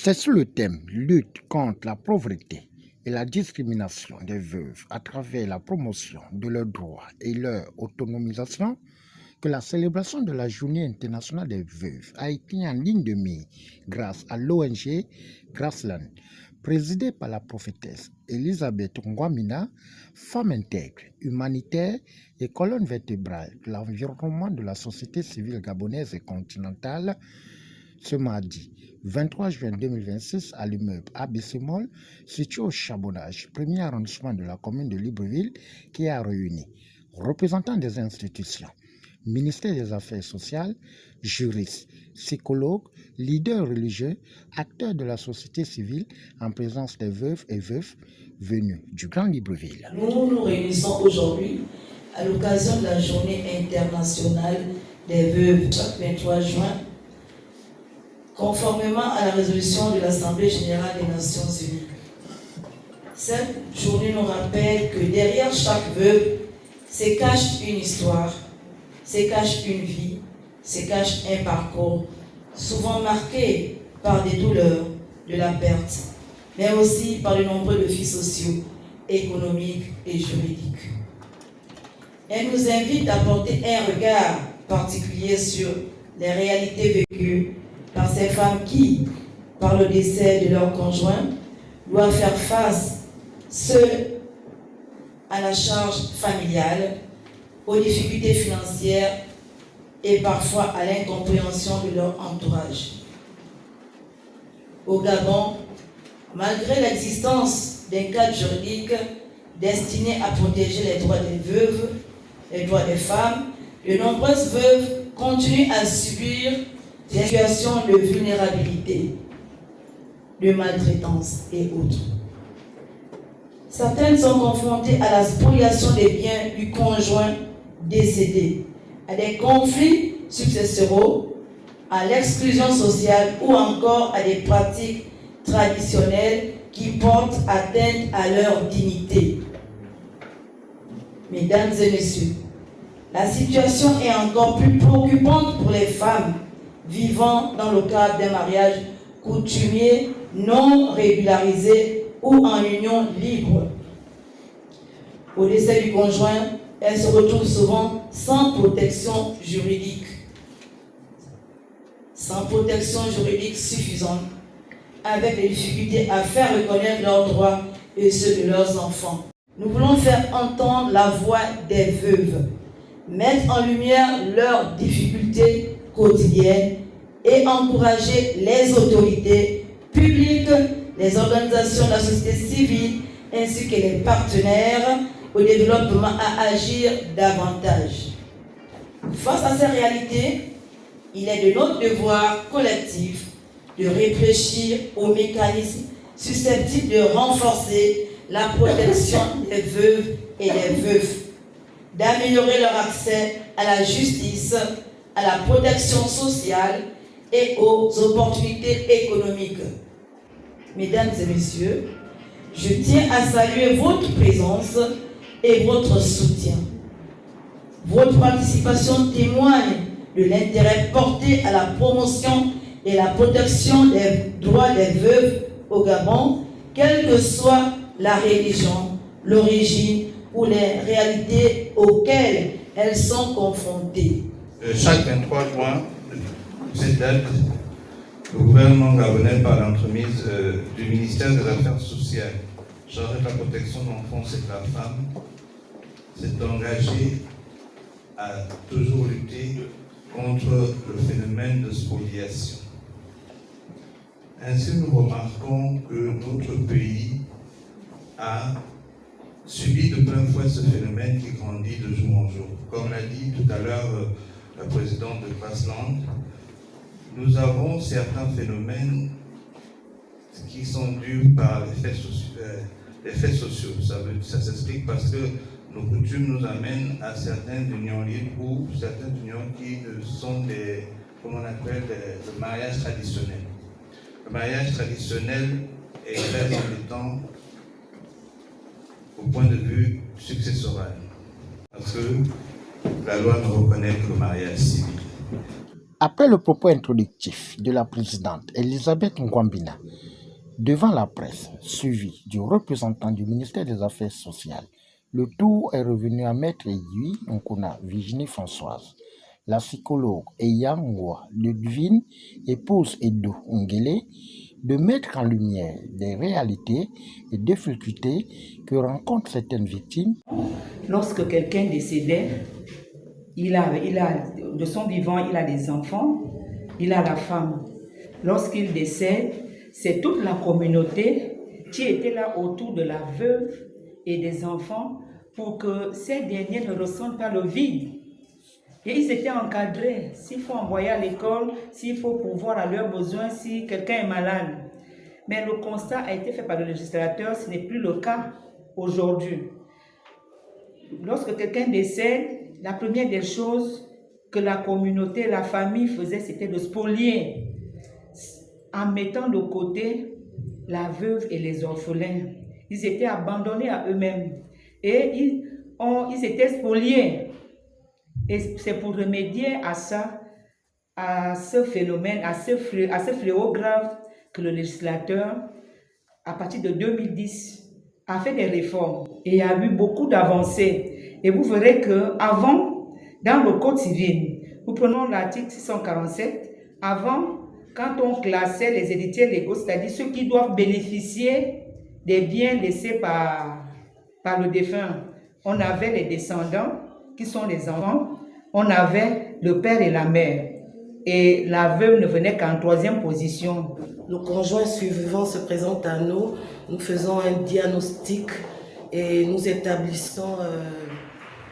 C'est sous le thème lutte contre la pauvreté et la discrimination des veuves à travers la promotion de leurs droits et leur autonomisation que la célébration de la Journée internationale des veuves a été en ligne de mire grâce à l'ONG Grassland, présidée par la prophétesse Elisabeth Ngwamina, femme intègre, humanitaire et colonne vertébrale de l'environnement de la société civile gabonaise et continentale. Ce mardi 23 juin 2026 à l'immeuble ABC Mall, situé au Charbonnage, premier arrondissement de la commune de Libreville, qui a réuni représentants des institutions, ministère des Affaires sociales, juristes, psychologues, leaders religieux, acteurs de la société civile en présence des veuves et veufs venus du Grand Libreville. Nous nous réunissons aujourd'hui à l'occasion de la Journée internationale des veuves, chaque 23 juin, conformément à la résolution de l'Assemblée générale des Nations unies. Cette journée nous rappelle que derrière chaque veuve se cache une histoire, se cache une vie, se cache un parcours, souvent marqué par des douleurs, de la perte, mais aussi par de nombreux défis sociaux, économiques et juridiques. Elle nous invite à porter un regard particulier sur les réalités vécues par ces femmes qui, par le décès de leur conjoint, doivent faire face seules à la charge familiale, aux difficultés financières et parfois à l'incompréhension de leur entourage. Au Gabon, malgré l'existence d'un cadre juridique destiné à protéger les droits des veuves, les droits des femmes, de nombreuses veuves continuent à subir des situations de vulnérabilité, de maltraitance et autres. Certaines sont confrontées à la spoliation des biens du conjoint décédé, à des conflits successoraux, à l'exclusion sociale ou encore à des pratiques traditionnelles qui portent atteinte à leur dignité. Mesdames et messieurs, la situation est encore plus préoccupante pour les femmes vivant dans le cadre d'un mariage coutumier non régularisé ou en union libre. Au décès du conjoint, elles se retrouvent souvent sans protection juridique suffisante, avec des difficultés à faire reconnaître leurs droits et ceux de leurs enfants. Nous voulons faire entendre la voix des veuves, mettre en lumière leurs difficultés quotidiennes et encourager les autorités publiques, les organisations de la société civile ainsi que les partenaires au développement à agir davantage. Face à ces réalités, il est de notre devoir collectif de réfléchir aux mécanismes susceptibles de renforcer la protection des veuves et des veufs, d'améliorer leur accès à la justice, à la protection sociale et aux opportunités économiques. Mesdames et messieurs, je tiens à saluer votre présence et votre soutien. Votre participation témoigne de l'intérêt porté à la promotion et la protection des droits des veuves au Gabon, quelle que soit la religion, l'origine ou les réalités auxquelles elles sont confrontées. Chaque 23 juin, cette date, le gouvernement gabonais, par l'entremise du ministère des Affaires sociales, chargé de la protection de l'enfance et de la femme, s'est engagé à toujours lutter contre le phénomène de spoliation. Ainsi, nous remarquons que notre pays a subi de plein fouet ce phénomène qui grandit de jour en jour. Comme l'a dit tout à l'heure la présidente de Grassland, nous avons certains phénomènes qui sont dus par les faits sociaux. Ça s'explique parce que nos coutumes nous amènent à certaines unions libres ou certaines unions qui sont des, comment on appelle, le mariage traditionnel. Le mariage traditionnel est très embêtant au point de vue successoral, parce que la loi ne reconnaît que le mariage civil. Après le propos introductif de la présidente Elisabeth Ngwambina devant la presse, suivi du représentant du ministère des Affaires sociales, le tour est revenu à Maître Yui Nkuna Virginie Françoise, la psychologue Eya Ngwa Ludwine, épouse Edo Ngele, de mettre en lumière les réalités et difficultés que rencontrent certaines victimes. Lorsque quelqu'un décédait, de son vivant, il a des enfants, il a la femme. Lorsqu'il décède, c'est toute la communauté qui était là autour de la veuve et des enfants pour que ces derniers ne ressentent pas le vide. Et ils étaient encadrés. S'il faut envoyer à l'école, s'il faut pourvoir à leurs besoins, si quelqu'un est malade. Mais le constat a été fait par le législateur, ce n'est plus le cas aujourd'hui. Lorsque quelqu'un décède, la première des choses que la communauté, la famille faisait, c'était de spolier, en mettant de côté la veuve et les orphelins. Ils étaient abandonnés à eux-mêmes et ils étaient spoliés. Et c'est pour remédier à ça, à ce phénomène, à ce fléau grave que le législateur, à partir de 2010, a fait des réformes et a eu beaucoup d'avancées. Et vous verrez qu'avant, dans le Code civil, nous prenons l'article 647, avant, quand on classait les héritiers légaux, c'est-à-dire ceux qui doivent bénéficier des biens laissés par le défunt, on avait les descendants, qui sont les enfants, on avait le père et la mère. Et la veuve ne venait qu'en troisième position. Le conjoint survivant se présente à nous, nous faisons un diagnostic et nous établissons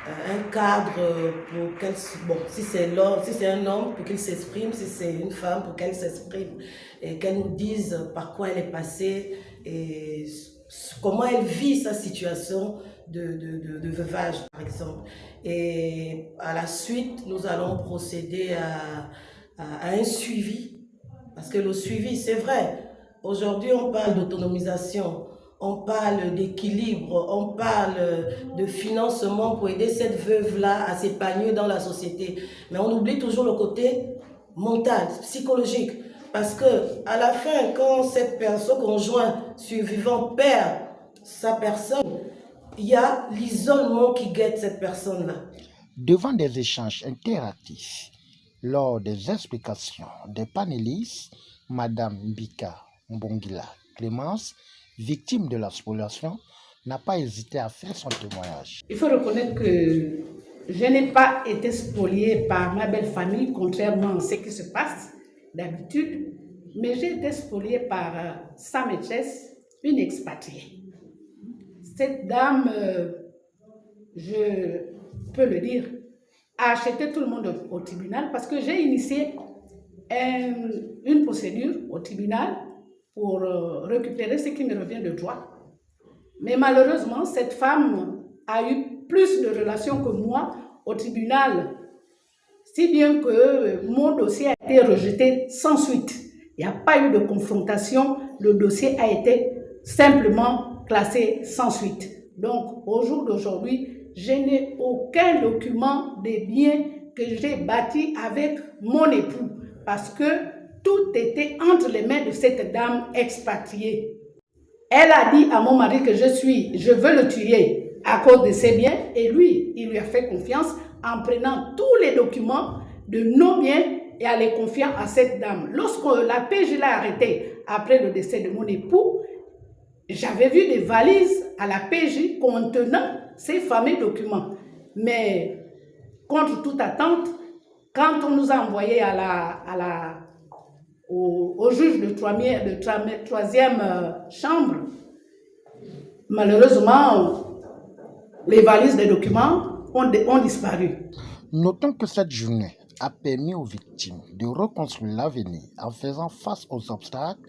un cadre pour qu'elle, si c'est un homme, pour qu'il s'exprime, si c'est une femme, pour qu'elle s'exprime et qu'elle nous dise par quoi elle est passée et comment elle vit sa situation de veuvage, par exemple. Et à la suite, nous allons procéder à un suivi. Parce que le suivi, c'est vrai, aujourd'hui on parle d'autonomisation, on parle d'équilibre, on parle de financement pour aider cette veuve-là à s'épanouir dans la société. Mais on oublie toujours le côté mental, psychologique. Parce que à la fin, quand cette personne, conjoint survivant, perd sa personne, il y a l'isolement qui guette cette personne-là. Devant des échanges interactifs, lors des explications des panélistes, Madame Mbika Mbongila Clémence, victime de la spoliation, n'a pas hésité à faire son témoignage. Il faut reconnaître que je n'ai pas été spoliée par ma belle famille, contrairement à ce qui se passe d'habitude, mais j'ai été spoliée par sa maîtresse, une expatriée. Cette dame, je peux le dire, a acheté tout le monde au tribunal parce que j'ai initié une procédure au tribunal pour récupérer ce qui me revient de droit. Mais malheureusement, cette femme a eu plus de relations que moi au tribunal, si bien que mon dossier a été rejeté sans suite. Il n'y a pas eu de confrontation, le dossier a été simplement classé sans suite. Donc, au jour d'aujourd'hui, je n'ai aucun document des biens que j'ai bâtis avec mon époux parce que tout était entre les mains de cette dame expatriée. Elle a dit à mon mari que je veux le tuer à cause de ses biens et lui, il lui a fait confiance en prenant tous les documents de nos biens et en les confiant à cette dame. Lorsque la PJ l'a arrêté après le décès de mon époux, j'avais vu des valises à la PJ contenant ces fameux documents. Mais contre toute attente, quand on nous a envoyés au juge de troisième chambre, malheureusement, les valises des documents ont disparu. Notons que cette journée a permis aux victimes de reconstruire l'avenir en faisant face aux obstacles,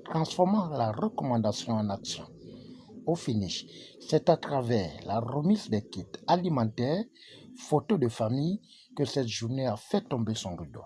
transformant la recommandation en action. Au finish, c'est à travers la remise des kits alimentaires, photos de famille, que cette journée a fait tomber son rideau.